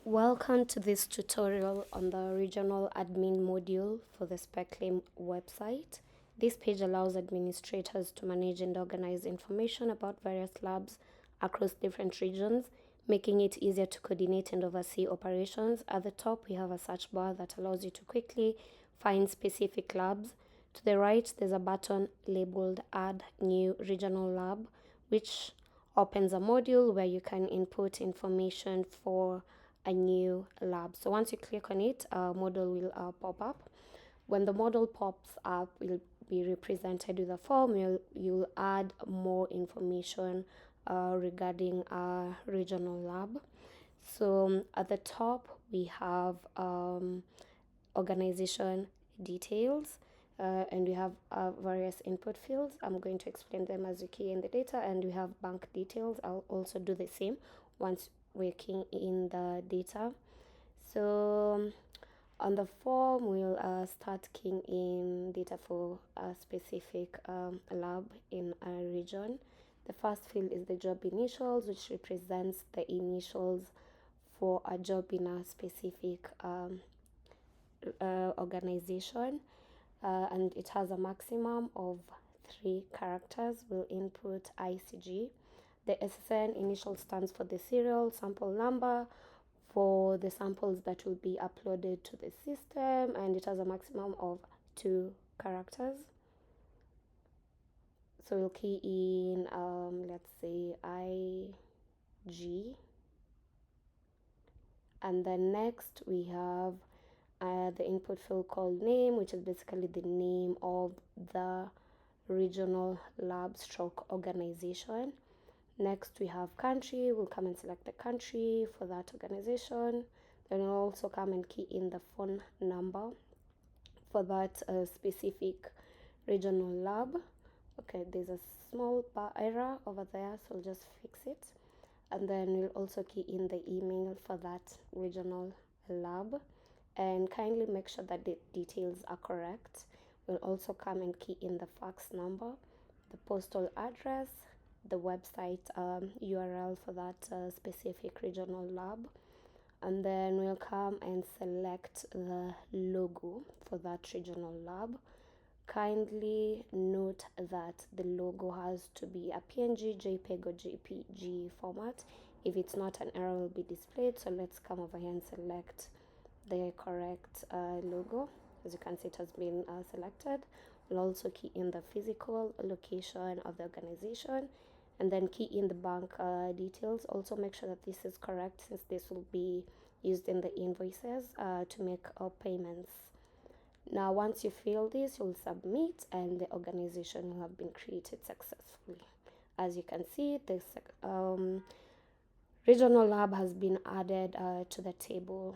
Welcome to this tutorial on the regional admin module for the SpecLim website. This page allows administrators to manage and organize information about various labs across different regions, making it easier to coordinate and oversee operations. At the top, we have a search bar that allows you to quickly find specific labs. To the right, there's a button labeled Add New Regional Lab, which opens a module where you can input information for a new lab. So once you click on it, a model will pop up. When the model pops up, will be represented with a form. You'll add more information regarding a regional lab. So at the top, we have organization details. And we have various input fields. I'm going to explain them as you key in the data, and we have bank details. I'll also do the same once we're keying in the data. So on the form, we'll start keying in data for a specific lab in a region. The first field is the job initials, which represents the initials for a job in a specific organization. And it has a maximum of 3 characters. We'll input ICG. The SSN initial stands for the serial sample number for the samples that will be uploaded to the system, and it has a maximum of 2 characters. So we'll key in, let's say, IG. And then next we have the input field called name, which is basically the name of the regional lab stroke organization. Next we have country. We'll come and select the country for that organization. Then we'll also come and key in the phone number for that specific regional lab. Okay, there's a small bar error over there, so I'll just fix it. And then we'll also key in the email for that regional lab, and kindly make sure that the details are correct. We'll also come and key in the fax number, the postal address, the website URL for that specific regional lab, and then we'll come and select the logo for that regional lab. Kindly note that the logo has to be a PNG, JPEG, or JPG format. If it's not, an error will be displayed. So let's come over here and select the correct logo. As you can see, it has been selected. We'll also key in the physical location of the organization, and then key in the bank details. Also make sure that this is correct, since this will be used in the invoices to make payments. Now once you fill this, you'll submit, and the organization will have been created successfully. As you can see, this regional lab has been added to the table.